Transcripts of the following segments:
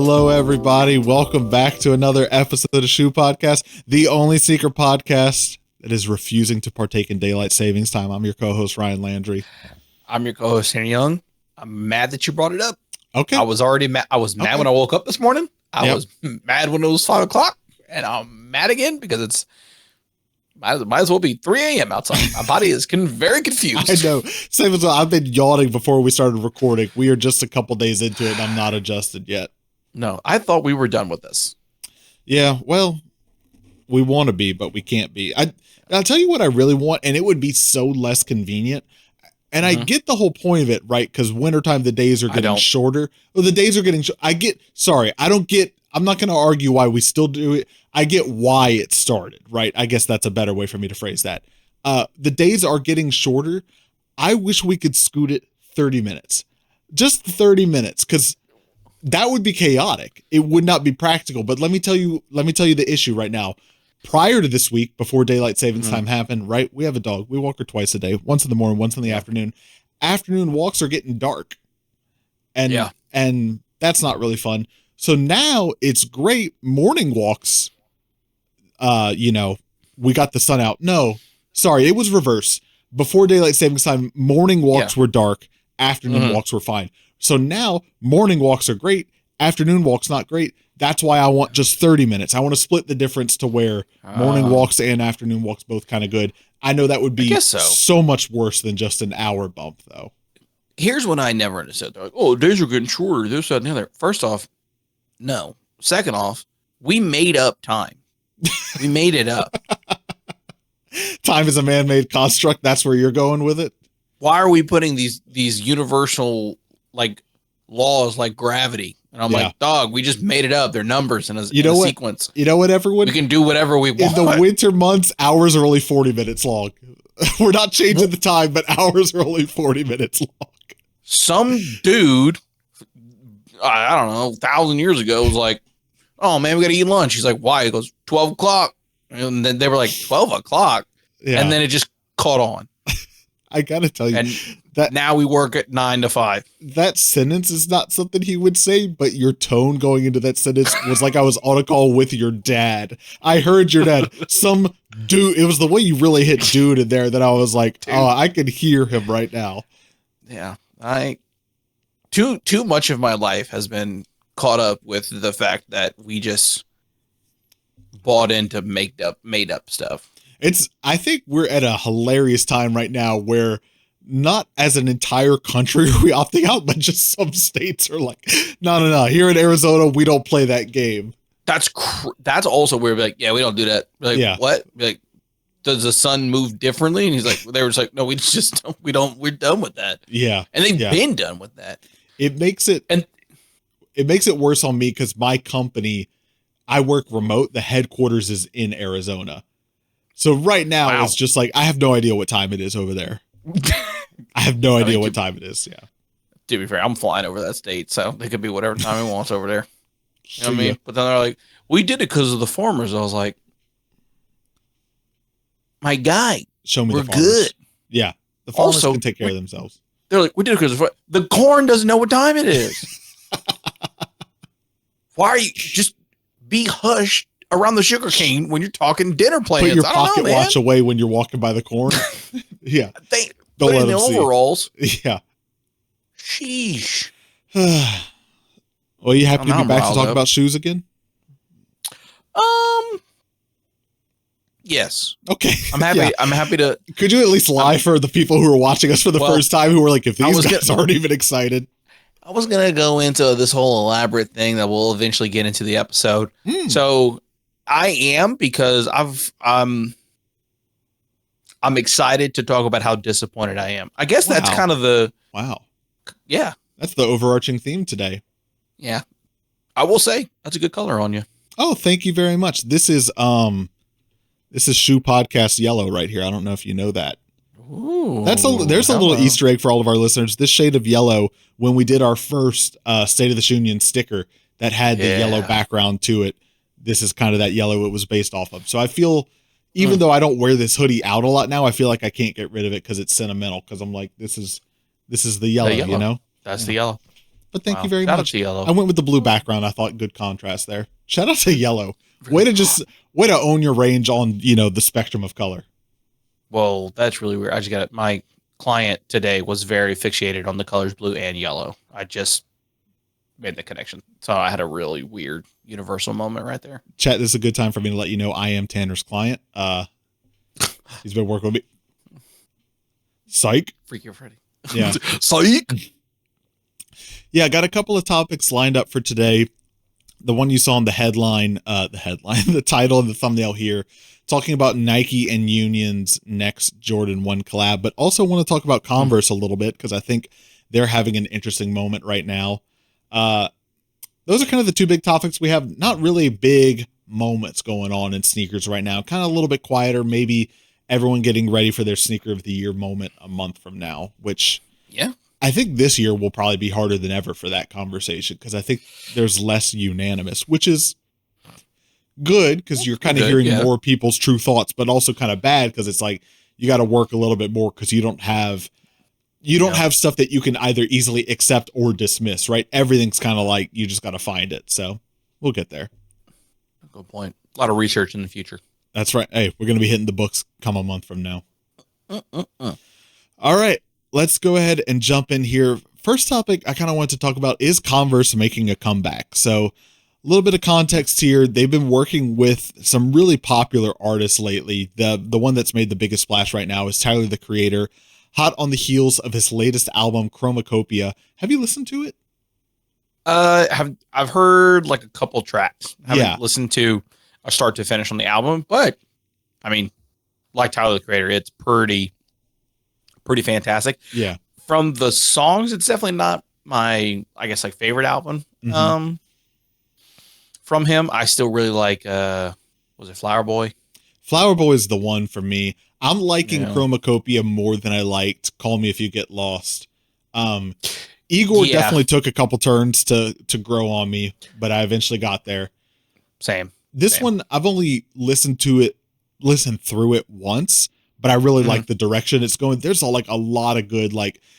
Hello, everybody. Welcome back to another episode of Shoe Podcast, the only sneaker podcast that is refusing to partake in daylight savings time. I'm your co-host, Ryan Landry. I'm your co-host, Henry Young. I'm mad that you brought it up. Okay. I was already mad. I was mad when I woke up this morning. I was mad when it was 5 o'clock, and I'm mad again because it's might as well be 3 a.m. outside. My body is very confused. I know. Same as well. I've been yawning before we started recording. We are just a couple days into it, and I'm not adjusted yet. No, I thought we were done with this. Yeah, well, we want to be, but we can't be. I'll tell you what I really want, and it would be so less convenient. And I get the whole point of it, right? Because wintertime, the days are getting shorter. Well, the days are getting, I'm not going to argue why we still do it. I get why it started, right? I guess that's a better way for me to phrase that. The days are getting shorter. I wish we could scoot it 30 minutes. Just 30 minutes, because that would be chaotic. It would not be practical. But let me tell you the issue right now. Prior to this week, before daylight savings time happened, right? We have a dog. We walk her twice a day, once in the morning, once in the afternoon. Afternoon walks are getting dark. And that's not really fun. So now it's great. Morning walks, we got the sun out. No, sorry, it was reverse. Before daylight savings time, morning walks were dark. Afternoon walks were fine. So now morning walks are great. Afternoon walks not great. That's why I want just 30 minutes. I want to split the difference to where morning walks and afternoon walks both kind of good. I know that would be so much worse than just an hour bump, though. Here's what I never understood. They're like, oh, days are getting shorter, this, that, and the other. First off, no. Second off, we made up time. We made it up. Time is a man-made construct. That's where you're going with it. Why are we putting these universal laws like gravity? And I'm like, dog, we just made it up. They're numbers in a sequence. You know what, everyone? We can do whatever we want. In the winter months, hours are only 40 minutes long. We're not changing the time, but hours are only 40 minutes long. Some dude, I don't know, 1,000 years ago was like, oh, man, we got to eat lunch. He's like, why? He goes, 12 o'clock. And then they were like, 12 o'clock? Yeah. And then it just caught on. I got to tell you. And that now we work at 9 to 5. That sentence is not something he would say, but your tone going into that sentence was like I was on a call with your dad. I heard your dad. Some dude, it was the way you really hit dude in there that I was like, dude. Oh, I could hear him right now. Yeah. Too much of my life has been caught up with the fact that we just bought into made up stuff. I think we're at a hilarious time right now where not as an entire country are we opting out, but just some states are like, no. Here in Arizona, we don't play that game. That's also weird. Like, yeah, we don't do that. We're like, what? We're like, does the sun move differently? And he's like, they were just like, no, we just don't. We don't. We're done with that. Yeah, and they've been done with that. It makes it worse on me because my company, I work remote. The headquarters is in Arizona. So right now it's just like, I have no idea what time it is over there. I have no idea what time it is. Yeah. To be fair, I'm flying over that state, so it could be whatever time it wants over there. You know what I mean? But then they're like, we did it because of the farmers. I was like, my guy, show me we're the farmers. Good. Yeah. The farmers also, can take care of themselves. They're like, we did it because the corn doesn't know what time it is. Why are you just be hushed around the sugar cane when you're talking dinner plans? Put your pocket watch away when you're walking by the corn. Yeah. Don't let them see. Overalls. Yeah. Sheesh. Well, you happy to be back to talk about shoes again? Yes. Okay. I'm happy. Yeah. I'm happy to. Could you at least lie for the people who are watching us for the first time who were like, if these guys aren't even excited? I was going to go into this whole elaborate thing that we'll eventually get into the episode. So I am, because I'm excited to talk about how disappointed I am. I guess that's kind of the Yeah. That's the overarching theme today. Yeah. I will say that's a good color on you. Oh, thank you very much. This is Shoe Podcast yellow right here. I don't know if you know that. Ooh, there's a little Easter egg for all of our listeners. This shade of yellow, when we did our first State of the Union sticker that had the yellow background to it, this is kind of that yellow it was based off of. So I feel, even though I don't wear this hoodie out a lot now, I feel like I can't get rid of it because it's sentimental. Because I'm like, this is the yellow, you know? That's the yellow. but thank you very Shout out much. to Yellow. I went with the blue background. I thought good contrast there. Shout out to Yellow. Way to own your range on, the spectrum of color. Well, that's really weird. I just got it. My client today was very fixated on the colors blue and yellow. I just made the connection. So I had a really weird universal moment right there. Chat, this is a good time for me to let you know I am Tanner's client. He's been working with me. Psych. Freaky Freddy. Yeah. Psych. Yeah, I got a couple of topics lined up for today. The one you saw in the the title and the thumbnail here, talking about Nike and Union's next Jordan 1 collab, but also want to talk about Converse a little bit because I think they're having an interesting moment right now. Those are kind of the two big topics we have. Not really big moments going on in sneakers right now. Kind of a little bit quieter. Maybe everyone getting ready for their sneaker of the year moment a month from now, which I think this year will probably be harder than ever for that conversation because I think there's less unanimous, which is good because you're kind of hearing more people's true thoughts, but also kind of bad because it's like you got to work a little bit more because you don't have stuff that you can either easily accept or dismiss, right? Everything's kind of like you just got to find it. So we'll get there. Good point. A lot of research in the future. That's right. Hey, we're going to be hitting the books come a month from now. All right. Let's go ahead and jump in here. First topic I kind of want to talk about is Converse making a comeback. So a little bit of context here. They've been working with some really popular artists lately. The one that's made the biggest splash right now is Tyler, the Creator, hot on the heels of his latest album, Chromacopia. Have you listened to it? I've heard like a couple tracks. Haven't listened to a start to finish on the album, but I mean, like Tyler, the Creator, it's pretty fantastic. Yeah. From the songs, it's definitely not my, I guess, like favorite album. From him, I still really like, was it Flower Boy? Flower Boy is the one for me. I'm liking Chromacopia more than I liked Call Me If You Get Lost. Igor definitely took a couple turns to grow on me, but I eventually got there. Same. This one, I've only listened through it once, but I really like the direction it's going. There's a lot of good,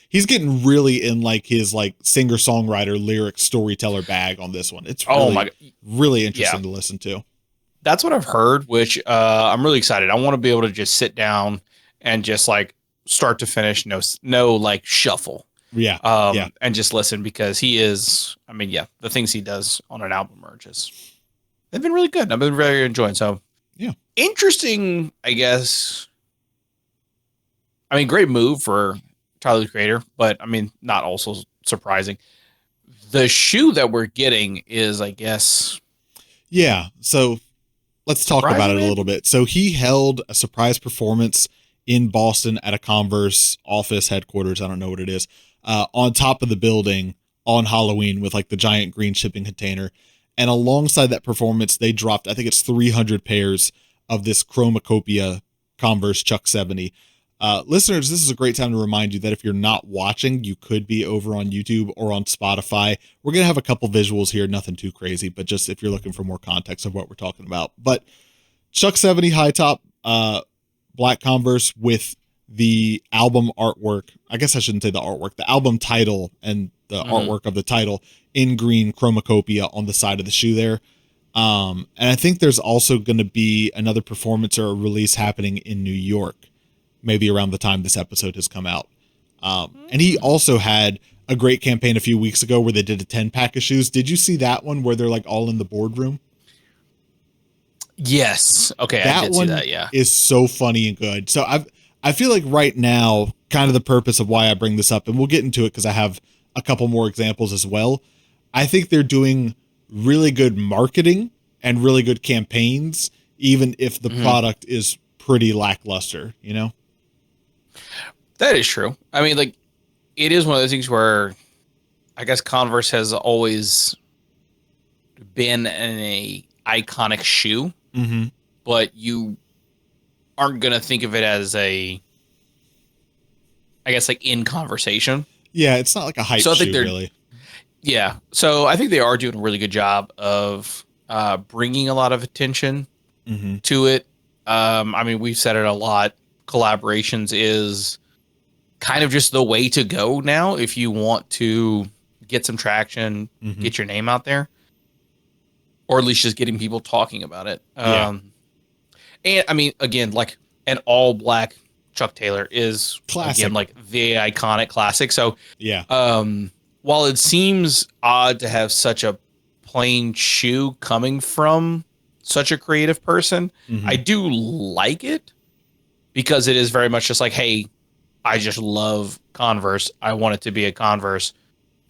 he's getting really in his singer-songwriter, lyric storyteller bag on this one. It's really interesting to listen to. That's what I've heard, which I'm really excited. I want to be able to just sit down and just start to finish, no shuffle. Yeah. And just listen because he is, the things he does on an album are they've been really good. I've been very enjoying. So interesting, I guess. Great move for Tyler, the Creator, but not also surprising. The shoe that we're getting is, I guess. Yeah. So let's talk about it a little bit. So he held a surprise performance in Boston at a Converse office headquarters. I don't know what it is. On top of the building on Halloween with the giant green shipping container. And alongside that performance, they dropped, I think it's 300 pairs of this Chromacopia Converse Chuck 70. Listeners, this is a great time to remind you that if you're not watching, you could be over on YouTube or on Spotify. We're going to have a couple visuals here, nothing too crazy, but just if you're looking for more context of what we're talking about. But Chuck 70 high top, black Converse with the album artwork. I guess I shouldn't say the artwork, the album title and the artwork of the title in green Chromacopia on the side of the shoe there. And I think there's also going to be another performance or a release happening in New York, maybe around the time this episode has come out. And he also had a great campaign a few weeks ago where they did a 10-pack of shoes. Did you see that one where they're all in the boardroom? Yes. Okay. That I did one see that. Yeah. is so funny and good. So I feel like right now, kind of the purpose of why I bring this up, and we'll get into it because I have a couple more examples as well. I think they're doing really good marketing and really good campaigns, even if the product is pretty lackluster, That is true. It is one of those things where I guess Converse has always been an iconic shoe, but you aren't going to think of it as in conversation. Yeah, it's not like a hype shoe, really. Yeah, so I think they are doing a really good job of bringing a lot of attention to it. We've said it a lot. Collaborations is kind of just the way to go now if you want to get some traction, Mm-hmm. get your name out there, or at least just getting people talking about it. And I mean, again, like an all black Chuck Taylor is classic. Again, like the iconic classic. So yeah. While it seems odd to have such a plain shoe coming from such a creative person, Mm-hmm. I do like it because it is very much just like, hey, I just love Converse. I want it to be a Converse,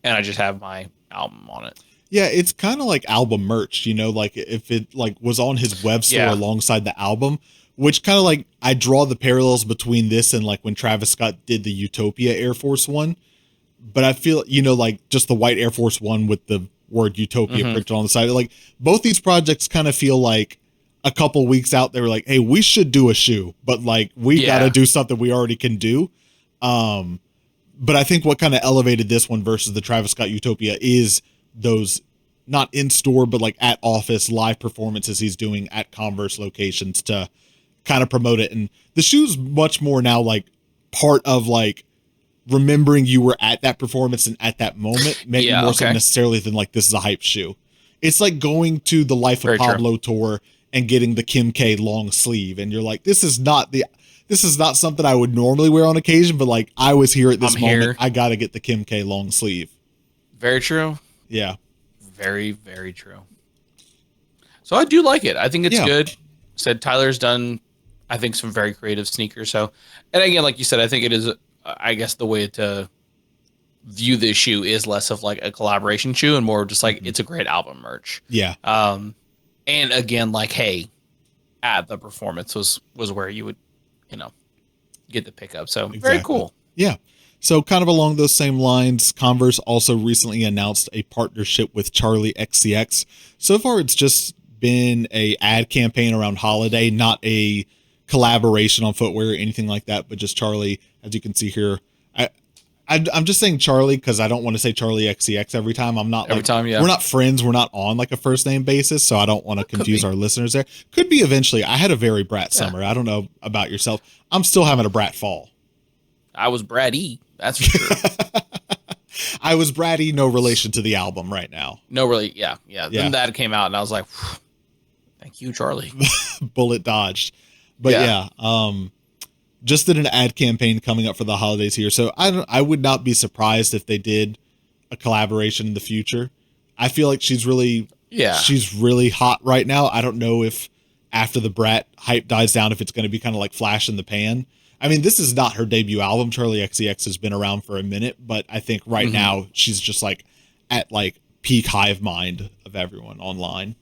and I just have my album on it. Yeah, it's kind of like album merch, you know, like if it like was on his web store alongside the album, which kind of like I draw the parallels between this and like when Travis Scott did the Utopia Air Force One. But I feel, you know, like just the white Air Force One with the word Utopia printed on the side. Like both these projects kind of feel like a couple weeks out, they were like, hey, we should do a shoe, but like we got to do something we already can do. But I think what kind of elevated this one versus the Travis Scott Utopia is those not in store, but like at office live performances he's doing at Converse locations to kind of promote it. And the shoe's much more now like part of like remembering you were at that performance and at that moment, maybe more so necessarily than like this is a hype shoe. It's like going to the Life of Pablo tour and getting the Kim K long sleeve, and you're like, this is not something I would normally wear on occasion, but like I was here at this moment. I got to get the Kim K long sleeve. Very true. Yeah. Very, very true. So I do like it. I think it's good. Said Tyler's done, I think, some very creative sneakers. So, and again, like you said, I think it is, I guess the way to view this shoe is less of like a collaboration shoe and more just like it's a great album merch. Yeah. And again, like, hey, at the performance was where you would, you know, get the pickup. So very cool. Yeah. So kind of along those same lines, Converse also recently announced a partnership with Charli XCX. So far, it's just been a ad campaign around holiday, not a collaboration on footwear or anything like that, but just Charli, as you can see here. I'm just saying Charli because I don't want to say Charli XCX every time. I'm not every time. Yeah, we're not friends. We're not on like a first name basis, so I don't want to confuse our listeners there. Could be eventually. I had a very brat summer. I don't know about yourself. I'm still having a brat fall. I was bratty. That's for sure. I was bratty. No relation to the album right now. No, really. Yeah. Then that came out, and I was like, "Thank you, Charli." Bullet dodged. But just did an ad campaign coming up for the holidays here. So I would not be surprised if they did a collaboration in the future. I feel like she's really hot right now. I don't know if after the brat hype dies down, if it's going to be kind of like flash in the pan. I mean, this is not her debut album. Charli XCX has been around for a minute, but I think right now she's just like at like peak hive mind of everyone online.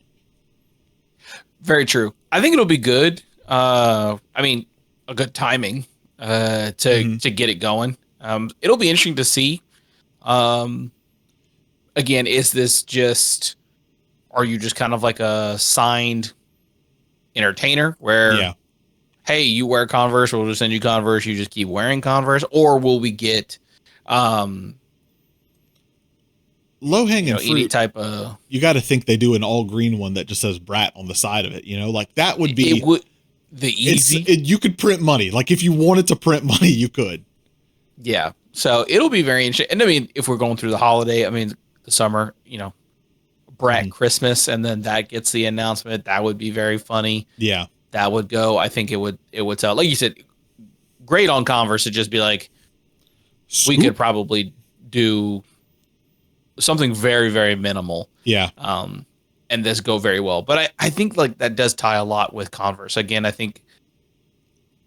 Very true. I think it'll be good. I mean, a good timing to get it going. It'll be interesting to see. Again, is this just, are you just kind of like a signed entertainer where, hey, you wear Converse, we'll just send you Converse, you just keep wearing Converse? Or will we get low-hanging fruit any type of... You got to think they do an all-green one that just says brat on the side of it, you know? Like, that would be... The easy... you could print money. Like, if you wanted to print money, you could. Yeah. So, it'll be very interesting. And, I mean, if we're going through the holiday, I mean, the summer, you know, brat Christmas, and then that gets the announcement, that would be very funny. Yeah. That would go. I think it would tell, like you said, great on Converse to just be like, we could probably do something very, very minimal. Yeah. And this go very well. But I think like that does tie a lot with Converse. Again, I think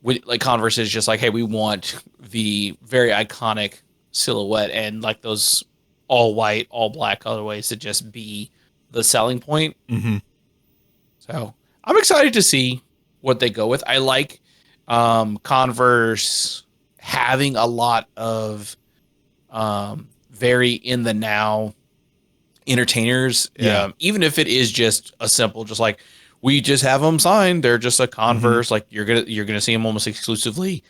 like Converse is just like, hey, we want the very iconic silhouette and like those all white, all black colorways to just be the selling point. So I'm excited to see what they go with. I like Converse having a lot of very in the now entertainers. Even if it is just a simple, just like we just have them signed, they're just a Converse. Like you're gonna see them almost exclusively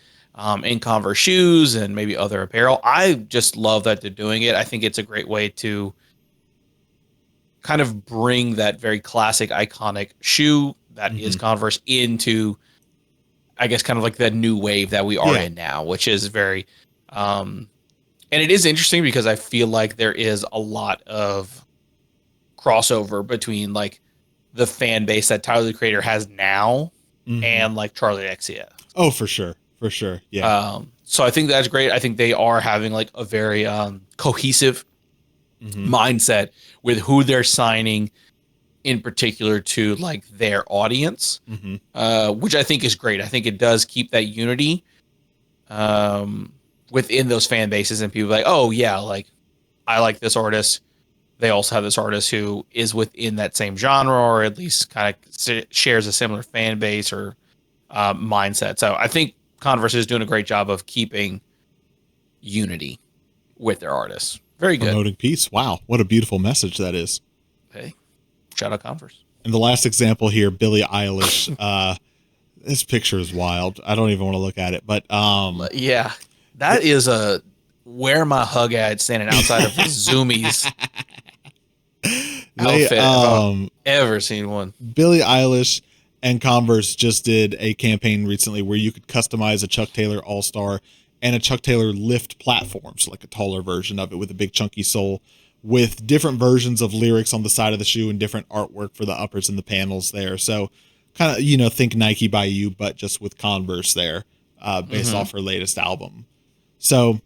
in Converse shoes and maybe other apparel. I just love that they're doing it. I think it's a great way to kind of bring that very classic, iconic shoe that is Converse into, I guess, kind of like the new wave that we are in now, which is very, and And it is interesting because I feel like there is a lot of crossover between like the fan base that Tyler the Creator has now and like Charli XCX. Oh, for sure. For sure. Yeah. So I think that's great. I think they are having like a very cohesive mindset with who they're signing in particular to like their audience, which I think is great. I think it does keep that unity within those fan bases, and people like, oh yeah, like I like this artist. They also have this artist who is within that same genre, or at least kind of shares a similar fan base or mindset. So I think Converse is doing a great job of keeping unity with their artists. Very good. Promoting peace. Wow. What a beautiful message that is. Hey, shout out Converse. And the last example here, Billie Eilish. This picture is wild. I don't even want to look at it, but yeah, that is a where my hug at standing outside of Zoomies outfit. I've ever seen one. Billie Eilish and Converse just did a campaign recently where you could customize a Chuck Taylor All-Star and a Chuck Taylor Lift platform, so like a taller version of it with a big chunky sole, with different versions of lyrics on the side of the shoe and different artwork for the uppers and the panels there. So kind of, think Nike by You, but just with Converse there, based off her latest album. So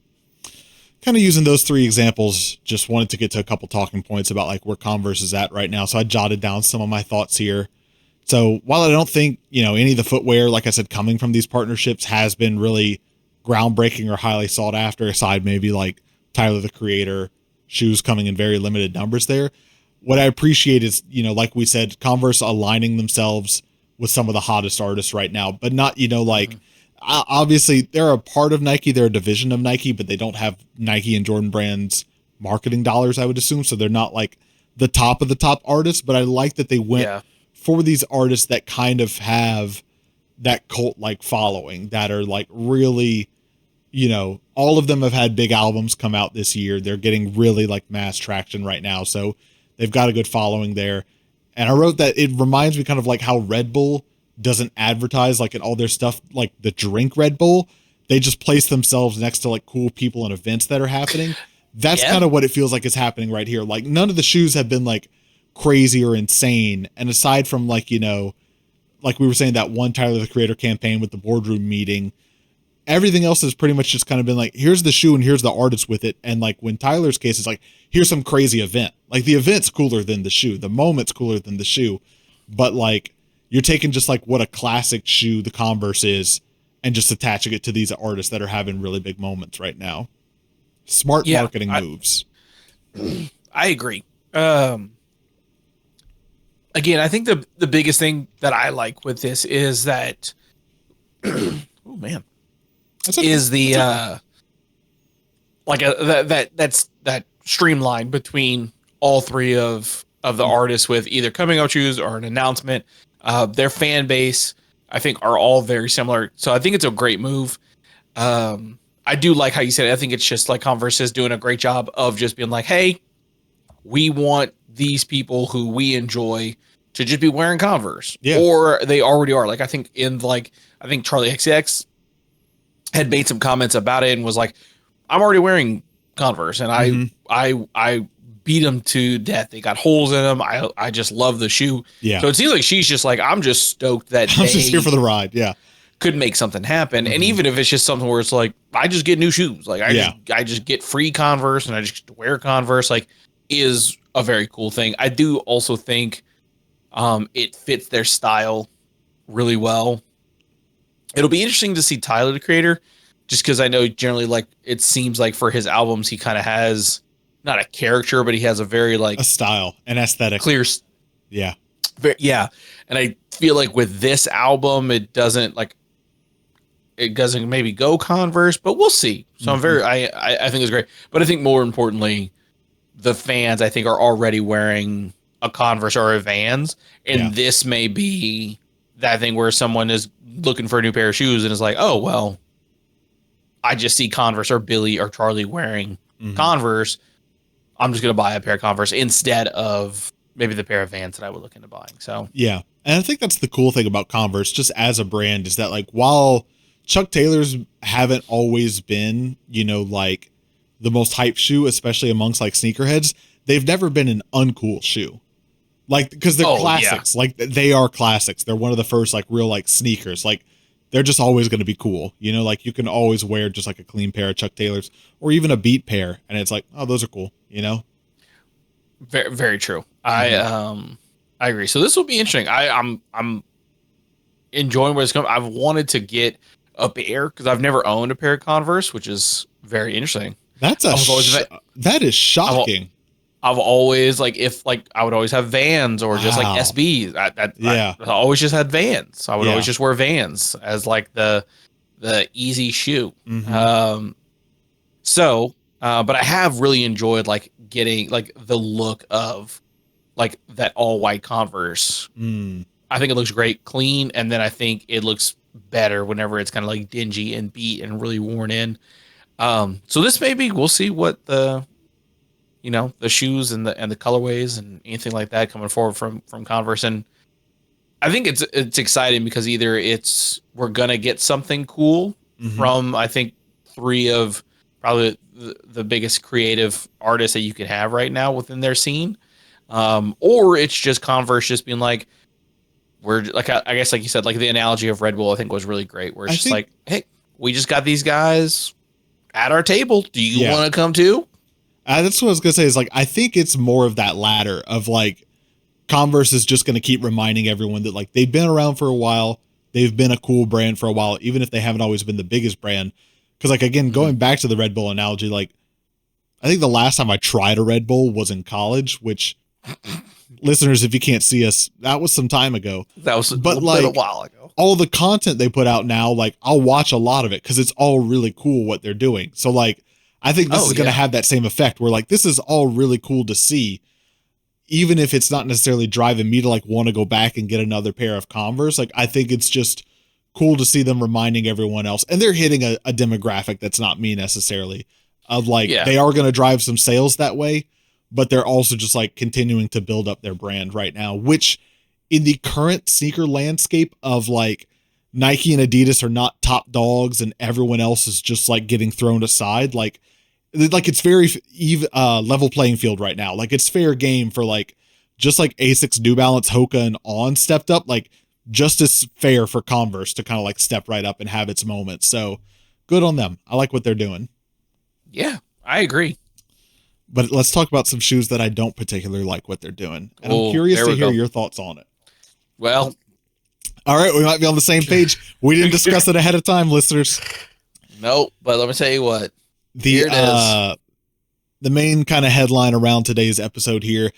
kind of using those three examples, just wanted to get to a couple talking points about like where Converse is at right now. So I jotted down some of my thoughts here. So while I don't think, any of the footwear, like I said, coming from these partnerships has been really groundbreaking or highly sought after, aside maybe like Tyler the Creator shoes coming in very limited numbers there. What I appreciate is, like we said, Converse aligning themselves with some of the hottest artists right now, but not, obviously they're a part of Nike, they're a division of Nike, but they don't have Nike and Jordan brands marketing dollars, I would assume. So they're not like the top of the top artists, but I like that they went for these artists that kind of have that cult like following, that are like really, all of them have had big albums come out this year. They're getting really like mass traction right now. So they've got a good following there. And I wrote that it reminds me kind of like how Red Bull doesn't advertise like in all their stuff, like the drink Red Bull. They just place themselves next to like cool people and events that are happening. That's kind of what it feels like is happening right here. Like none of the shoes have been like crazy or insane. And aside from like, like we were saying, that one Tyler the Creator campaign with the boardroom meeting, everything else has pretty much just kind of been like, here's the shoe and here's the artist with it. And like when Tyler's case is like, here's some crazy event. Like the event's cooler than the shoe. The moment's cooler than the shoe. But like you're taking just like what a classic shoe the Converse is and just attaching it to these artists that are having really big moments right now. Smart marketing moves. I agree. Again, I think the biggest thing that I like with this is that, oh man, is the that streamline between all three of the artists with either coming out shoes or an announcement. Their fan base, I think, are all very similar. So I think it's a great move. I do like how you said it. I think it's just like Converse is doing a great job of just being like, hey, we want these people who we enjoy to just be wearing Converse, or they already are. Like I think Charli XCX had made some comments about it and was like, I'm already wearing Converse, and I beat them to death. They got holes in them. I just love the shoe. Yeah. So it seems like she's just like, I'm just stoked that I'm just here for the ride. Yeah. Could make something happen. And even if it's just something where it's like, I just get new shoes. Like I just get free Converse and I just get to wear Converse, like is a very cool thing. I do also think it fits their style really well. It'll be interesting to see Tyler the Creator, just because I know generally like it seems like for his albums he kind of has not a character, but he has a very like a style, an aesthetic, clear. Yeah. And I feel like with this album, it doesn't maybe go Converse, but we'll see. So I think it's great. But I think more importantly, the fans I think are already wearing a Converse or a Vans. And this may be that thing where someone is looking for a new pair of shoes and is like, oh, well, I just see Converse or Billy or Charlie wearing Converse. I'm just going to buy a pair of Converse instead of maybe the pair of Vans that I would look into buying. So, yeah. And I think that's the cool thing about Converse, just as a brand, is that like, while Chuck Taylor's haven't always been, like the most hype shoe, especially amongst like sneakerheads, they've never been an uncool shoe. Like, because they're classics. Yeah. Like, they are classics. They're one of the first like real like sneakers. Like, they're just always going to be cool. You know, like you can always wear just like a clean pair of Chuck Taylors or even a Beat pair, and it's like, oh, those are cool. You know. Very, very true. Mm-hmm. I agree. So this will be interesting. I'm enjoying where it's coming. I've wanted to get a pair because I've never owned a pair of Converse, which is very interesting. That's that is shocking. I've always I would always have Vans or just like SBs. I always just had Vans. I would always just wear Vans as like the easy shoe. Mm-hmm. But I have really enjoyed like getting like the look of like that all white Converse. I think it looks great, clean, and then I think it looks better whenever it's kind of like dingy and beat and really worn in. So this maybe we'll see what the shoes and the colorways and anything like that coming forward from Converse. And I think it's exciting because either we're gonna get something cool from I think 3 of probably the biggest creative artists that you could have right now within their scene, or it's just Converse just being like, we're like, I guess like you said, like the analogy of Red Bull I think was really great, where it's just like, hey, we just got these guys at our table. Do you want to come too? That's what I was going to say is like, I think it's more of that latter of like Converse is just going to keep reminding everyone that like they've been around for a while. They've been a cool brand for a while, even if they haven't always been the biggest brand. Cause like, again, going back to the Red Bull analogy, like I think the last time I tried a Red Bull was in college, which listeners, if you can't see us, that was some time ago. That was a while ago. All the content they put out now, like I'll watch a lot of it cause it's all really cool what they're doing. So like, I think this is going to have that same effect where like, this is all really cool to see, even if it's not necessarily driving me to like want to go back and get another pair of Converse. Like, I think it's just cool to see them reminding everyone else, and they're hitting a demographic that's not me necessarily, of like, they are going to drive some sales that way, but they're also just like continuing to build up their brand right now, which in the current sneaker landscape of like Nike and Adidas are not top dogs and everyone else is just like getting thrown aside. Like it's very even, level playing field right now. Like it's fair game for like, just like Asics, New Balance, Hoka, and On stepped up, like just as fair for Converse to kind of like step right up and have its moment. So good on them. I like what they're doing. Yeah, I agree. But let's talk about some shoes that I don't particularly like what they're doing. And I'm curious to hear your thoughts on it. Well, all right, we might be on the same page. We didn't discuss it ahead of time, listeners. Nope, but let me tell you what. Here it is. The main kind of headline around today's episode here,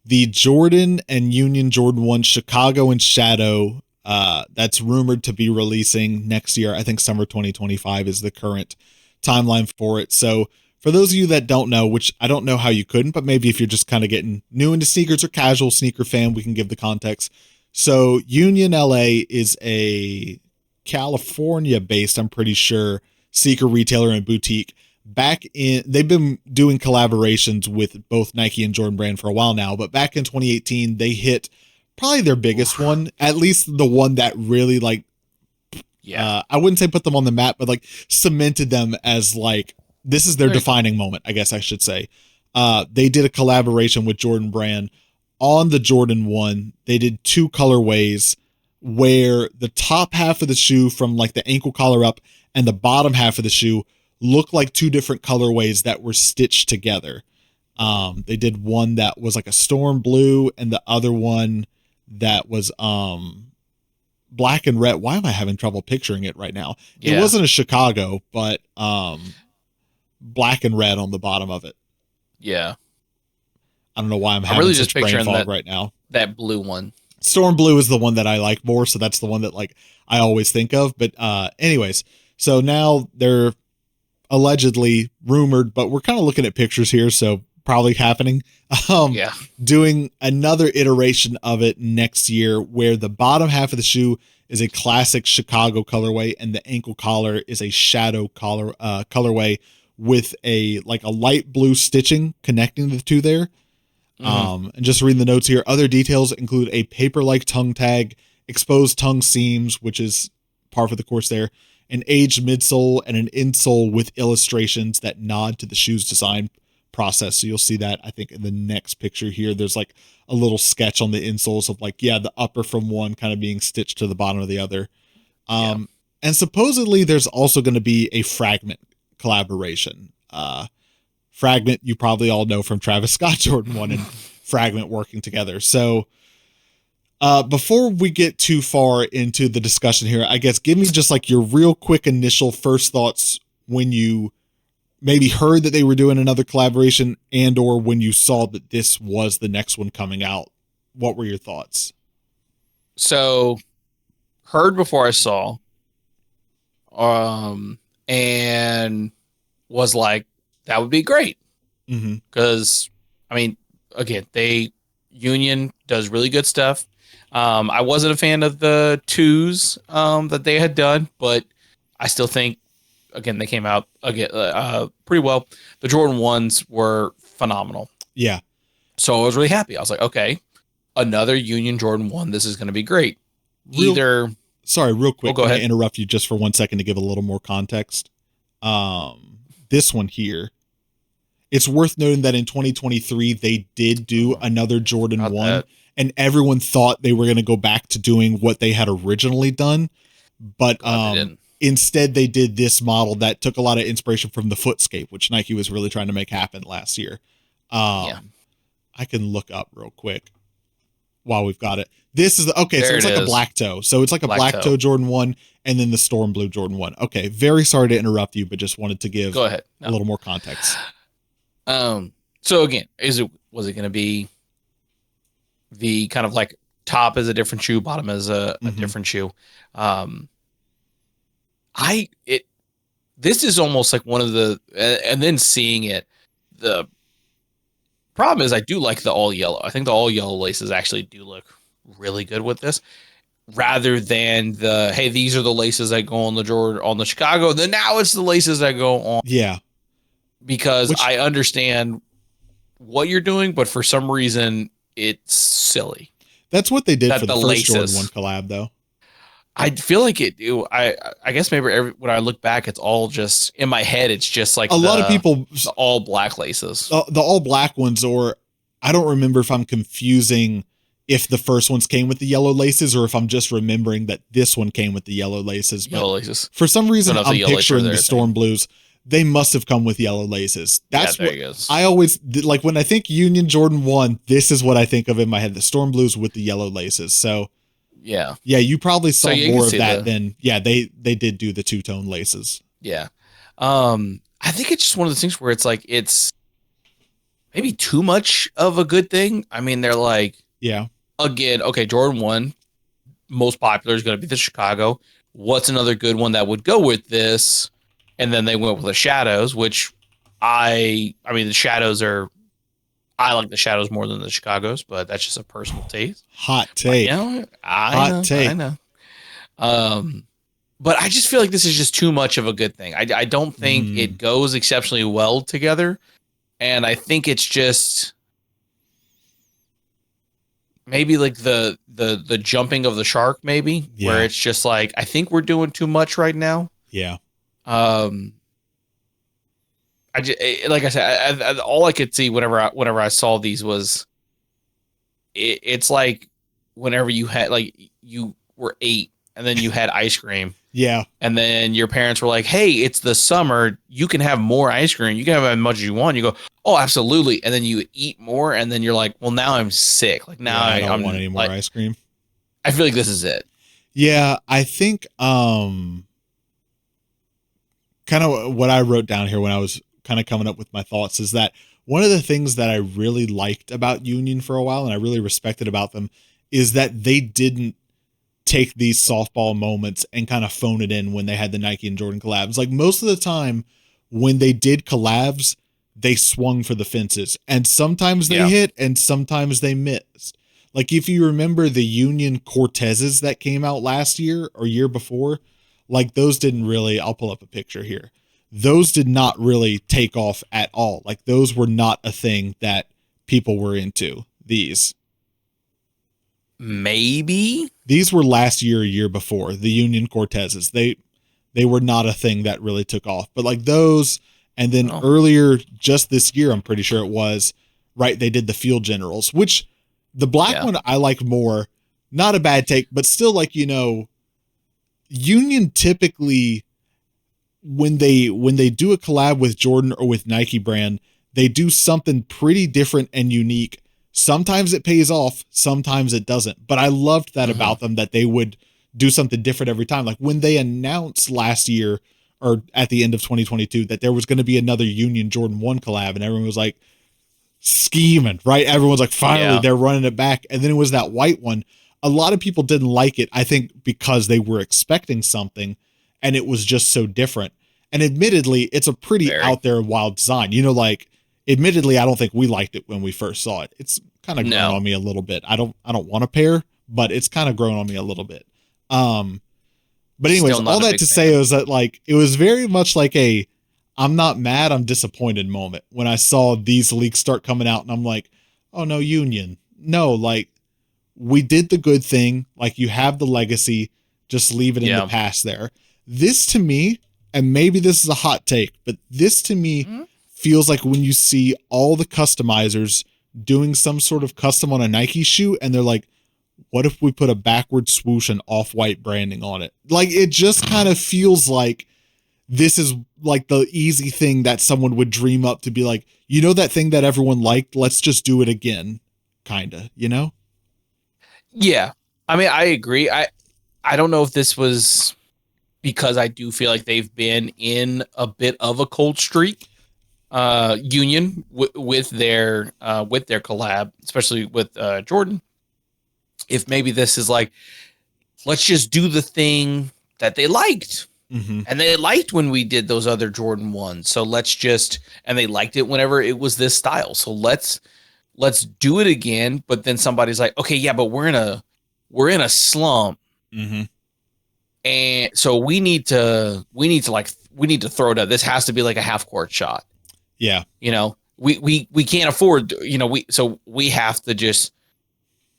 the Jordan and Union Jordan 1 Chicago and Shadow, that's rumored to be releasing next year. I think summer 2025 is the current timeline for it. So for those of you that don't know, which I don't know how you couldn't, but maybe if you're just kind of getting new into sneakers or casual sneaker fan, we can give the context. So Union LA is a California-based, I'm pretty sure, sneaker retailer and boutique. They've been doing collaborations with both Nike and Jordan Brand for a while now, but back in 2018, they hit probably their biggest one, at least the one that really like, I wouldn't say put them on the map, but like cemented them as like, this is their defining moment, I guess I should say. They did a collaboration with Jordan Brand on the Jordan 1. They did 2 colorways where the top half of the shoe from like the ankle collar up and the bottom half of the shoe look like 2 different colorways that were stitched together. They did one that was like a storm blue and the other one that was black and red. Why am I having trouble picturing it right now? It wasn't a Chicago, but black and red on the bottom of it. Yeah. I don't know why I'm having really such brain fog right now. That blue one. Storm blue is the one that I like more, so that's the one that like I always think of. But anyways, so now they're allegedly rumored, but we're kind of looking at pictures here, so probably happening. Doing another iteration of it next year where the bottom half of the shoe is a classic Chicago colorway and the ankle collar is a shadow colorway with a like a light blue stitching connecting the two there. And just reading the notes here, other details include a paper-like tongue tag, exposed tongue seams, which is par for the course there, an aged midsole, and an insole with illustrations that nod to the shoe's design process. So you'll see that, I think, in the next picture here. There's like a little sketch on the insoles of like, the upper from one kind of being stitched to the bottom of the other. And supposedly there's also going to be a Fragment collaboration. Fragment, you probably all know from Travis Scott Jordan 1 and Fragment working together. So before we get too far into the discussion here, I guess give me just like your real quick initial first thoughts when you maybe heard that they were doing another collaboration and or when you saw that this was the next one coming out. What were your thoughts? So heard before I saw, and was like, that would be great. Because I mean, again, Union does really good stuff. I wasn't a fan of the 2s that they had done, but I still think, again, they came out pretty well. The Jordan 1s were phenomenal. Yeah. So I was really happy. I was like, okay, another Union Jordan 1. This is going to be great. Sorry, real quick. Go ahead. I interrupt you just for 1 second to give a little more context. This one here, it's worth noting that in 2023, they did do another Jordan 1, that. And everyone thought they were going to go back to doing what they had originally done. But instead, they did this model that took a lot of inspiration from the Footscape, which Nike was really trying to make happen last year. I can look up real quick while we've got it. This is so it's like a black toe. So it's like a black toe Jordan 1 and then the storm blue Jordan 1. Okay, very sorry to interrupt you, but just wanted to give a little more context. So again, was it going to be the kind of like top is a different shoe, bottom is a different shoe? This is almost like one of the, and then seeing it, the problem is I do like the all yellow. I think the all yellow laces actually do look really good with this, rather than the, hey, these are the laces that go on the Chicago. Then now it's the laces that go on. Yeah. Because I understand what you're doing, but for some reason it's silly. That's what they did for the first Jordan 1 collab, though. I feel like I guess maybe when I look back, it's all just in my head. It's just like a lot of people, the all black laces, the all black ones, or I don't remember if I'm confusing if the first ones came with the yellow laces or if I'm just remembering that this one came with the yellow laces. Yellow laces. For some reason, I'm picturing the storm blues. They must have come with yellow laces. That's what I always like when I think Union Jordan 1. This is what I think of in my head: the storm blues with the yellow laces. So yeah, you probably saw more of that than they did do the two-tone laces. Yeah, I think it's just one of those things where it's like it's maybe too much of a good thing. I mean, they're like, again, okay, Jordan 1 most popular is going to be the Chicago. What's another good one that would go with this? And then they went with the Shadows, which I mean, the Shadows I like the Shadows more than the Chicago's, but that's just a personal taste. Hot take. I know. But I just feel like this is just too much of a good thing. I don't think it goes exceptionally well together. And I think it's just maybe like the jumping of the shark, maybe, where it's just like, I think we're doing too much right now. Yeah. I just, like I said, all I could see whenever I saw these was it's like whenever you had, like, you were 8 and then you had ice cream. Yeah. And then your parents were like, hey, it's the summer. You can have more ice cream. You can have as much as you want. You go, oh, absolutely. And then you eat more. And then you're like, well, now I'm sick. Like now I don't want any more ice cream. I feel like this is it. Yeah. I think, kind of what I wrote down here when I was kind of coming up with my thoughts is that one of the things that I really liked about Union for a while and I really respected about them is that they didn't take these softball moments and kind of phone it in when they had the Nike and Jordan collabs. Like most of the time when they did collabs, they swung for the fences and sometimes they hit and sometimes they missed. Like if you remember the Union Cortezes that came out last year or year before, like those didn't really, I'll pull up a picture here. Those did not really take off at all. Like those were not a thing that people were into. These were last year or year before the Union Cortezes. they were not a thing that really took off. But like those, and then Oh. earlier, just this year, I'm pretty sure it was, right, they did the Field Generals, which the black one I like more. Not a bad take, but still, like, you know, Union typically, when they do a collab with Jordan or with Nike brand, they do something pretty different and unique. Sometimes it pays off, sometimes it doesn't. But I loved that about them, that they would do something different every time. Like when they announced last year, or at the end of 2022, that there was going to be another Union Jordan 1 collab, and everyone was like scheming, right? Everyone's like, finally, they're running it back. And then it was that white one. A lot of people didn't like it, I think, because they were expecting something, and it was just so different. And admittedly, it's a pretty out there wild design. You know, like, admittedly, I don't think we liked it when we first saw it. It's kind of grown on me a little bit. I don't want a pair, but it's kind of grown on me a little bit. But anyways, all that to say is that, like, it was very much like a, I'm not mad, I'm disappointed moment when I saw these leaks start coming out, and I'm like, oh no, Union. No, like, we did the good thing. Like, you have the legacy, just leave it in the past there. This to me, and maybe this is a hot take, but this to me feels like when you see all the customizers doing some sort of custom on a Nike shoe, and they're like, what if we put a backward swoosh and off-white branding on it? Like, it just kind of feels like this is like the easy thing that someone would dream up to be like, you know, that thing that everyone liked, let's just do it again. Kind of, you know? Yeah. I mean, I agree. I don't know if this was because I do feel like they've been in a bit of a cold streak. Union with their collab, especially with Jordan. If maybe this is like, let's just do the thing that they liked. And they liked when we did those other Jordan ones. So let's just, and they liked it whenever it was this style. So let's do it again. But then somebody's like, okay, yeah, but we're in a slump. And so we need to throw it up. This has to be like a half court shot. Yeah. You know, we can't afford, you know, we have to just,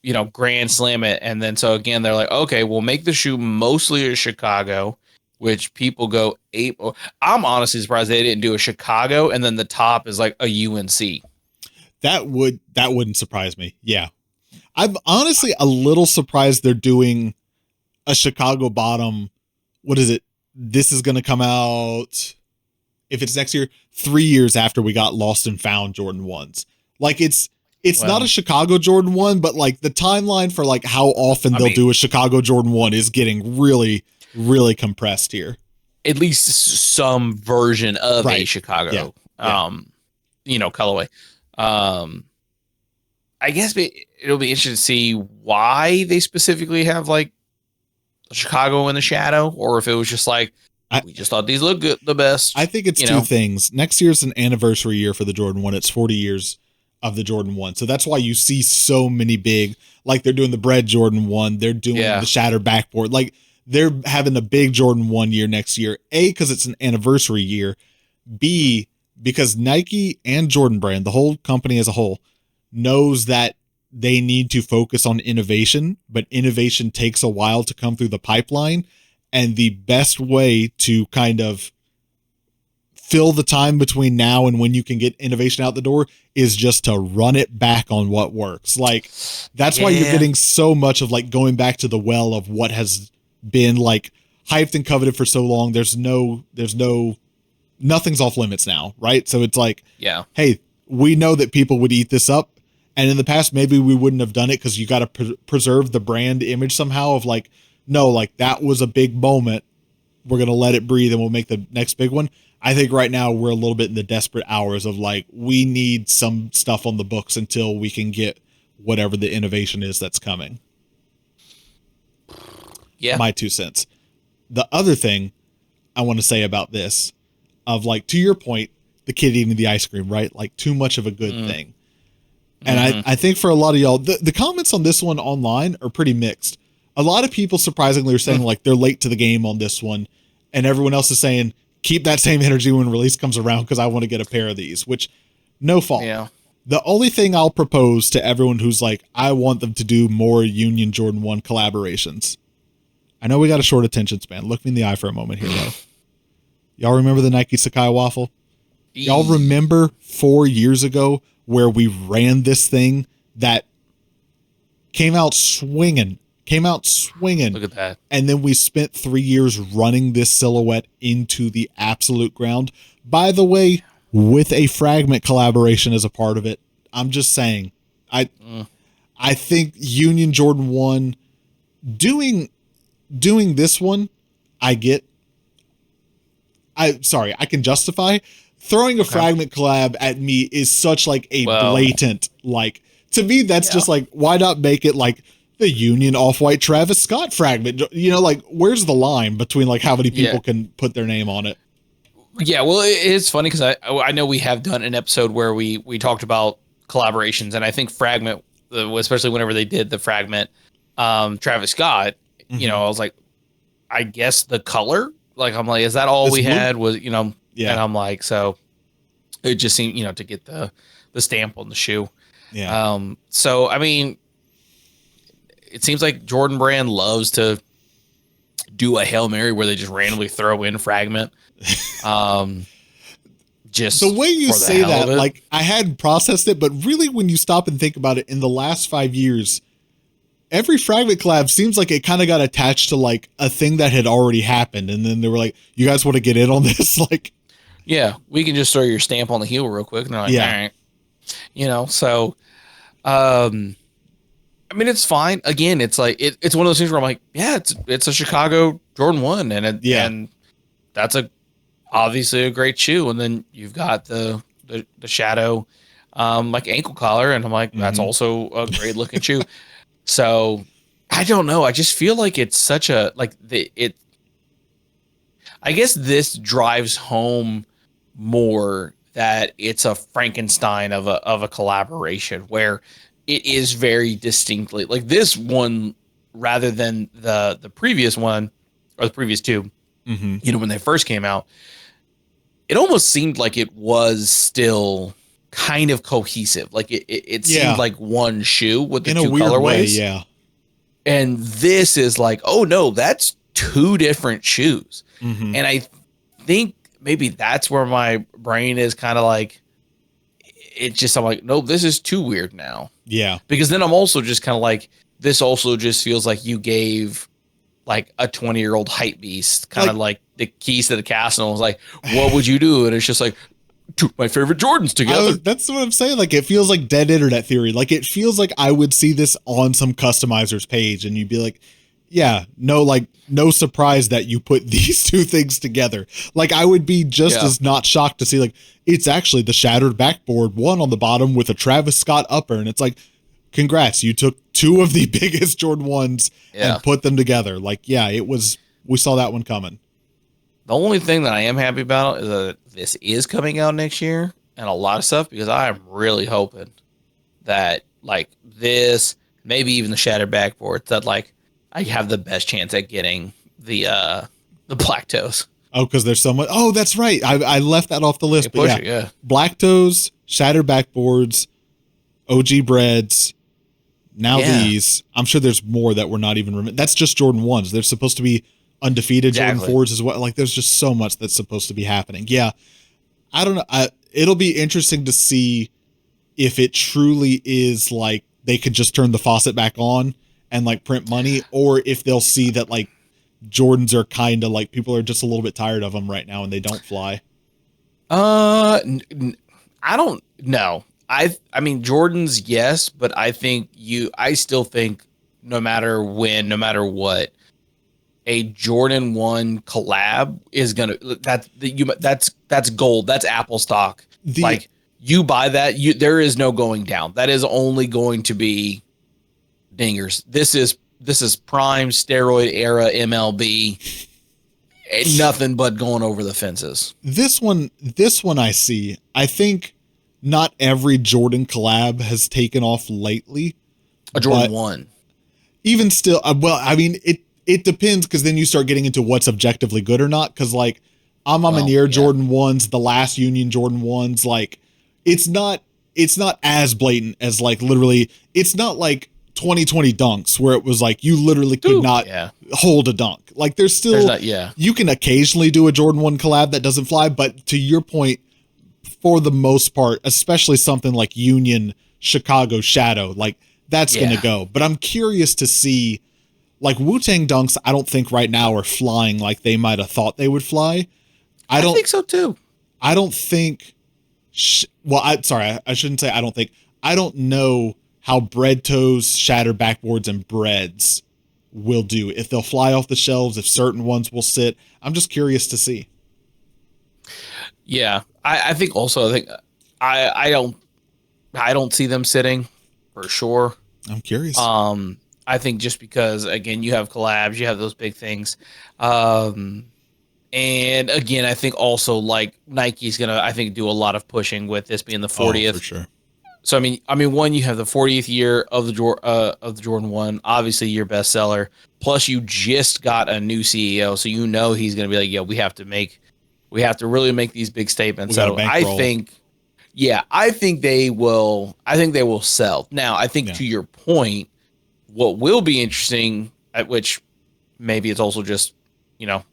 you know, grand slam it. And then, so again, they're like, okay, we'll make the shoe mostly a Chicago, which people go ape. I'm honestly surprised they didn't do a Chicago, and then the top is like a UNC. That wouldn't surprise me. Yeah. I'm honestly a little surprised they're doing a Chicago bottom. What is it? This is going to come out, if it's next year, 3 years after we got lost and found Jordan 1s. Like, it's not a Chicago Jordan 1, but like the timeline for like how often they'll do a Chicago Jordan 1 is getting really, really compressed here. At least some version of a Chicago, you know, colorway. I guess it'll be interesting to see why they specifically have like Chicago in the shadow, or if it was just like, we just thought these look good, the best. I think it's two things. Next year's an anniversary year for the Jordan 1. It's 40 years of the Jordan 1. So that's why you see so many big, like they're doing the Bread Jordan 1. They're doing the Shattered Backboard. Like, they're having a big Jordan 1 year next year. A, because it's an anniversary year. B, because Nike and Jordan Brand, the whole company as a whole, knows that they need to focus on innovation, but innovation takes a while to come through the pipeline. And the best way to kind of fill the time between now and when you can get innovation out the door is just to run it back on what works. Like, that's why you're getting so much of like going back to the well of what has been like hyped and coveted for so long. Nothing's off limits now, right? So it's like, hey, we know that people would eat this up. And in the past, maybe we wouldn't have done it because you got to preserve the brand image somehow of like, no, like that was a big moment. We're going to let it breathe and we'll make the next big one. I think right now we're a little bit in the desperate hours of like, we need some stuff on the books until we can get whatever the innovation is that's coming. Yeah. My 2 cents. The other thing I want to say about this of like, to your point, the kid eating the ice cream, right? Like too much of a good thing. And I think for a lot of y'all, the comments on this one online are pretty mixed. A lot of people surprisingly are saying like they're late to the game on this one. And everyone else is saying, keep that same energy when release comes around because I want to get a pair of these, which no fault. Yeah. The only thing I'll propose to everyone who's like, I want them to do more Union Jordan 1 collaborations. I know we got a short attention span. Look me in the eye for a moment here, though. Y'all remember the Nike Sakai waffle? Y'all remember 4 years ago where we ran this thing that came out swinging? Look at that. And then we spent 3 years running this silhouette into the absolute ground. By the way, with a Fragment collaboration as a part of it. I'm just saying. I think Union Jordan 1 doing this one, I can justify. Throwing a Fragment collab at me is such like a blatant, like, to me, that's just like, why not make it like the Union Off-White Travis Scott Fragment? You know, like, where's the line between like how many people can put their name on it? Yeah, well, it's funny because I know we have done an episode where we talked about collaborations, and I think Fragment, especially whenever they did the Fragment Travis Scott, you know, I was like, I guess the color, like, I'm like, is that all we had was, you know, and I'm like, so it just seemed, you know, to get the stamp on the shoe. Yeah. So, I mean, it seems like Jordan Brand loves to do a Hail Mary where they just randomly throw in Fragment. Just the way you say that, like, I hadn't processed it, but really when you stop and think about it, in the last 5 years, every Fragment collab seems like it kind of got attached to like a thing that had already happened. And then they were like, you guys want to get in on this? Like, yeah, we can just throw your stamp on the heel real quick. And they're like, all right. You know, so, I mean, it's fine. Again, it's like, it's one of those things where I'm like, yeah, it's a Chicago Jordan 1. And that's obviously a great shoe. And then you've got the shadow, like ankle collar. And I'm like, that's also a great looking shoe. So I don't know. I just feel like it's such a, like I guess this drives home more that it's a Frankenstein of a collaboration where it is very distinctly like this one rather than the previous one or the previous two, you know, when they first came out, it almost seemed like it was still kind of cohesive. Like it seemed like one shoe with the two colorways. Yeah. And this is like, oh no, that's two different shoes. And I think maybe that's where my brain is kind of like, it's just, I'm like, no, this is too weird now. Yeah. Because then I'm also just kind of like, this also just feels like you gave like a 20-year-old hype beast kind of like the keys to the castle and was like, what would you do? And it's just like, two of my favorite Jordans together. That's what I'm saying. Like, it feels like dead internet theory. Like, it feels like I would see this on some customizer's page and you'd be like, yeah, no surprise that you put these two things together. Like, I would be just as not shocked to see, like, it's actually the shattered backboard one on the bottom with a Travis Scott upper. And it's like, congrats, you took two of the biggest Jordan 1s and put them together. Like, yeah, we saw that one coming. The only thing that I am happy about is that this is coming out next year and a lot of stuff, because I am really hoping that like this, maybe even the shattered backboard, that like I have the best chance at getting the black toes. Oh, because there's so much. Oh, that's right. I left that off the list. But yeah, black toes, shattered backboards, OG breads. Now these. I'm sure there's more that we're not even. That's just Jordan 1s. They're supposed to be undefeated Jordan 4s as well. Like, there's just so much that's supposed to be happening. Yeah, I don't know. It'll be interesting to see if it truly is like they could just turn the faucet back on and like print money, or if they'll see that like Jordans are kind of like, people are just a little bit tired of them right now and they don't fly. I don't know. I mean, Jordans, yes, but I still think no matter when, no matter what, a Jordan 1 collab is gonna, that's gold. That's Apple stock. Like, you buy that, there is no going down. That is only going to be dingers. This is prime steroid era MLB. Nothing but going over the fences. This one I see. I think not every Jordan collab has taken off lately. A Jordan 1. Even still, well, I mean, it depends, because then you start getting into what's objectively good or not. Because like, Jordan 1s, the last Union Jordan 1s, like, it's not as blatant as like, literally, it's not like 2020 dunks where it was like you literally could not hold a dunk. Like there's still you can occasionally do a Jordan 1 collab that doesn't fly, but to your point, for the most part, especially something like Union Chicago Shadow, like that's going to go. But I'm curious to see, like Wu-Tang dunks, I don't think right now are flying like they might have thought they would fly. I think so too. I don't think, I shouldn't say I don't think. I don't know how bread toes, shatter backboards, and breads will do. If they'll fly off the shelves, if certain ones will sit. I'm just curious to see. Yeah, I think I don't see them sitting for sure. I'm curious. I think just because again you have collabs, you have those big things, and again I think also like Nike's gonna do a lot of pushing with this being the 40th. For sure. So I mean, one, you have the 40th year of the Jordan 1, obviously your bestseller. Plus, you just got a new CEO, so he's going to be like, "Yo, we have to really make these big statements." So I think they will. I think they will sell. Now, I think to your point, what will be interesting, at which maybe it's also just a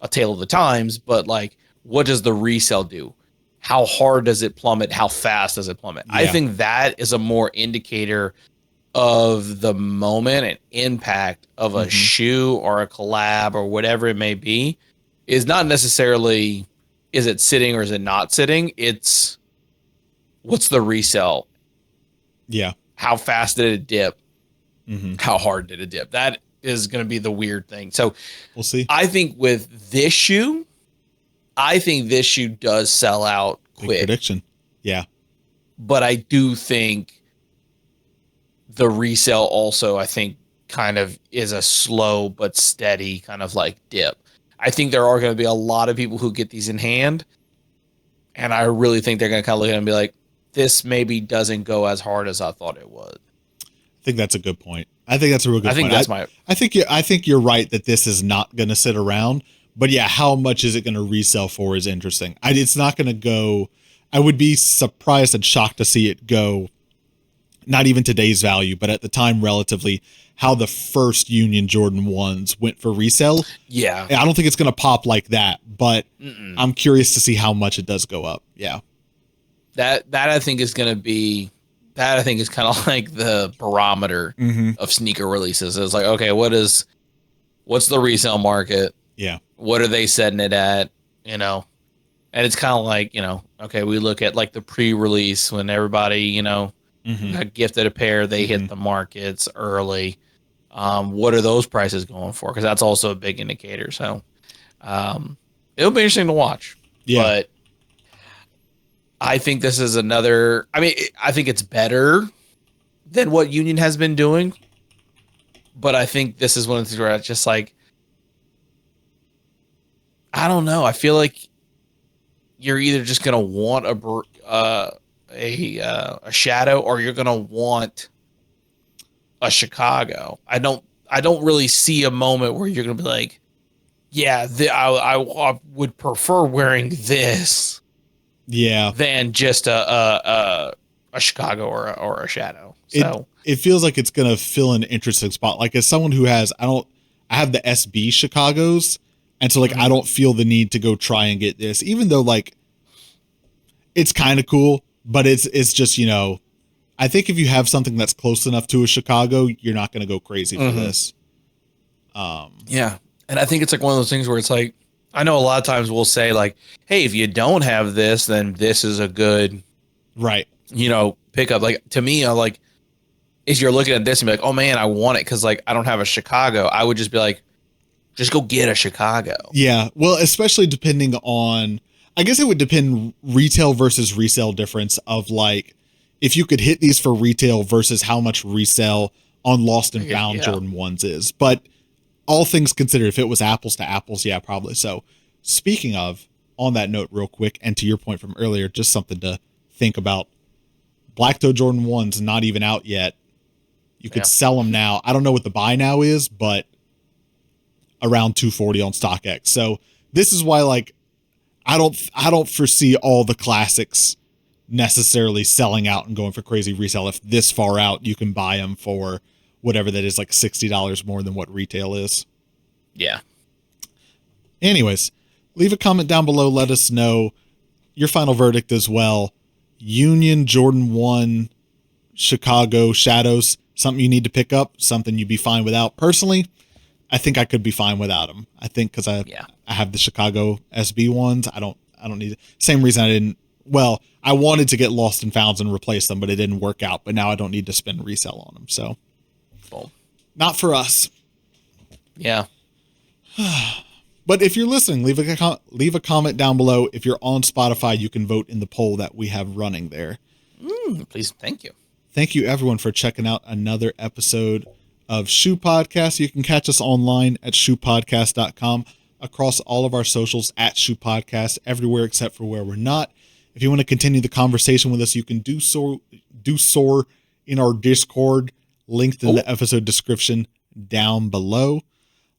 tale of the times, but like, what does the resale do? How hard does it plummet? How fast does it plummet? Yeah. I think that is a more indicator of the moment and impact of a shoe or a collab or whatever it may be. Is not necessarily, is it sitting or is it not sitting? It's what's the resell? Yeah. How fast did it dip? How hard did it dip? That is going to be the weird thing. So we'll see. I think with this shoe, does sell out quick. Big prediction. Yeah. But I do think the resale also, I think, kind of is a slow but steady kind of like dip. I think there are going to be a lot of people who get these in hand. And I really think they're going to kind of look at it and be like, this maybe doesn't go as hard as I thought it would. I think that's a good point. I think that's a real good point. I think you're right that this is not going to sit around. But yeah, how much is it going to resell for is interesting. It's not going to go. I would be surprised and shocked to see it go, not even today's value, but at the time relatively, how the first Union Jordan 1s went for resale. Yeah. I don't think it's going to pop like that, but I'm curious to see how much it does go up. Yeah. That I think is going to be, that I think is kind of like the barometer of sneaker releases. It's like, okay, what's the resale market? Yeah. What are they setting it at? And it's kind of like, okay, we look at like the pre-release when everybody, got gifted a pair, they hit the markets early. What are those prices going for? Because that's also a big indicator. So it'll be interesting to watch. Yeah. But I think this is another, I think it's better than what Union has been doing. But I think this is one of the things where it's just like, I don't know. I feel like you're either just gonna want a shadow or you're gonna want a Chicago. I don't really see a moment where you're gonna be like, yeah, I would prefer wearing this, than just a Chicago or a shadow. So it feels like it's gonna fill an interesting spot. Like as someone who has, I have the SB Chicagos. And so, like, I don't feel the need to go try and get this, even though, like, it's kind of cool, but it's just, I think if you have something that's close enough to a Chicago, you're not going to go crazy for this. Yeah. And I think it's like one of those things where it's like, I know a lot of times we'll say like, hey, if you don't have this, then this is a good, pickup. Like, to me, I like, if you're looking at this and be like, oh man, I want it because like I don't have a Chicago, I would just be like, just go get a Chicago. Yeah. Well, especially depending on, I guess it would depend retail versus resale difference of like, if you could hit these for retail versus how much resale on lost and found Jordan 1s is. But all things considered, if it was apples to apples, yeah, probably. So speaking of, on that note real quick, and to your point from earlier, just something to think about. Black Toe Jordan 1s not even out yet. You could sell them now. I don't know what the buy now is, but around $240 on StockX. So this is why, like, I don't foresee all the classics necessarily selling out and going for crazy resale. If this far out, you can buy them for whatever that is, like $60 more than what retail is. Yeah. Anyways, leave a comment down below. Let us know your final verdict as well. Union Jordan 1 Chicago Shadows, something you need to pick up, something you'd be fine without. Personally, I think I could be fine without them. I think because I have the Chicago SB ones. I don't need it. Same reason I didn't. Well, I wanted to get Lost and Founds and replace them, but it didn't work out. But now I don't need to spend resale on them. So, not for us. Yeah. But if you're listening, leave a comment down below. If you're on Spotify, you can vote in the poll that we have running there. Please, thank you. Thank you, everyone, for checking out another episode of Shoe Podcast. You can catch us online at shoepodcast.com, across all of our socials at Shoe Podcast, everywhere except for where we're not. If you want to continue the conversation with us, you can do so in our Discord, linked in the episode description down below.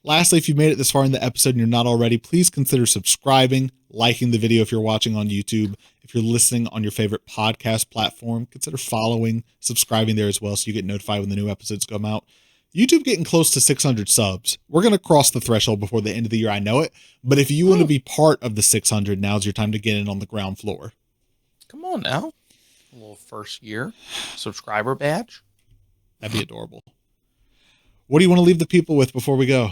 Lastly, if you made it this far in the episode and you're not already, please consider subscribing, liking the video if you're watching on YouTube. If you're listening on your favorite podcast platform, consider following, subscribing there as well so you get notified when the new episodes come out. YouTube getting close to 600 subs. We're going to cross the threshold before the end of the year. I know it. But if you want to be part of the 600, now's your time to get in on the ground floor. Come on now. A little first year subscriber badge. That'd be adorable. What do you want to leave the people with before we go?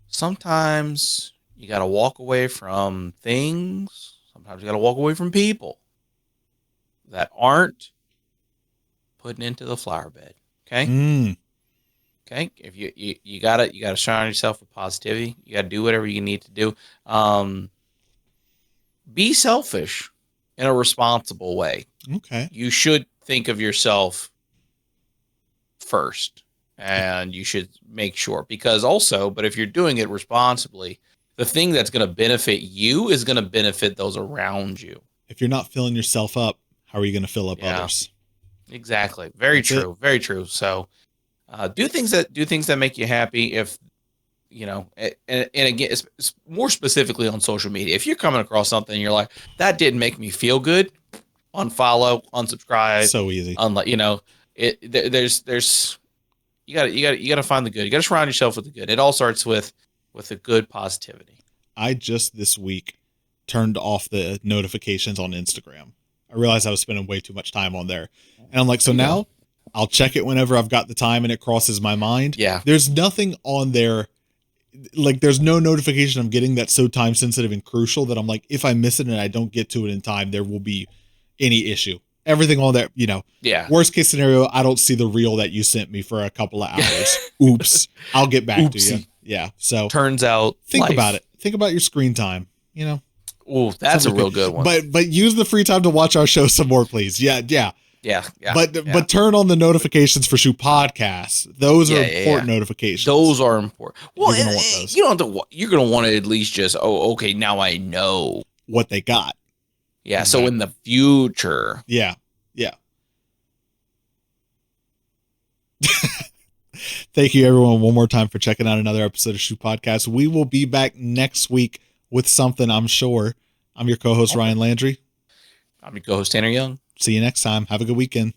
Sometimes you got to walk away from things. Sometimes you got to walk away from people that aren't putting into the flower bed. Okay. Okay. If you gotta surround yourself with positivity. You gotta do whatever you need to do. Be selfish in a responsible way. Okay. You should think of yourself first, and you should make sure, because also, but if you're doing it responsibly, the thing that's going to benefit you is going to benefit those around you. If you're not filling yourself up, how are you going to fill up others? Exactly. Very true. Very true. So, do things that make you happy. If you know, and again, it's more specifically on social media. If you're coming across something and you're like, that didn't make me feel good, unfollow, unsubscribe. So easy. You know, there's you gotta find the good. You gotta surround yourself with the good. It all starts with the good positivity. I just this week turned off the notifications on Instagram. I realized I was spending way too much time on there. And I'm like, so now I'll check it whenever I've got the time and it crosses my mind. Yeah. There's nothing on there. Like, there's no notification I'm getting that's so time sensitive and crucial that I'm like, if I miss it and I don't get to it in time, there will be any issue. Everything on there, you know. Yeah. Worst case scenario, I don't see the reel that you sent me for a couple of hours. Oops. I'll get back to you. Yeah. So turns out, think about it. Think about your screen time, you know. Oh, that's a real good one. But use the free time to watch our show some more, please. Yeah. But turn on the notifications for Shoe Podcasts. Those are important notifications. Those are important. Well, you're gonna want those. You don't have to. You're gonna want to at least just. Oh, okay. Now I know what they got. Yeah. Exactly. So in the future. Yeah. Thank you, everyone, one more time for checking out another episode of Shoe Podcast. We will be back next week with something, I'm sure. I'm your co-host, Ryan Landry. I'm your co-host, Tanner Young. See you next time. Have a good weekend.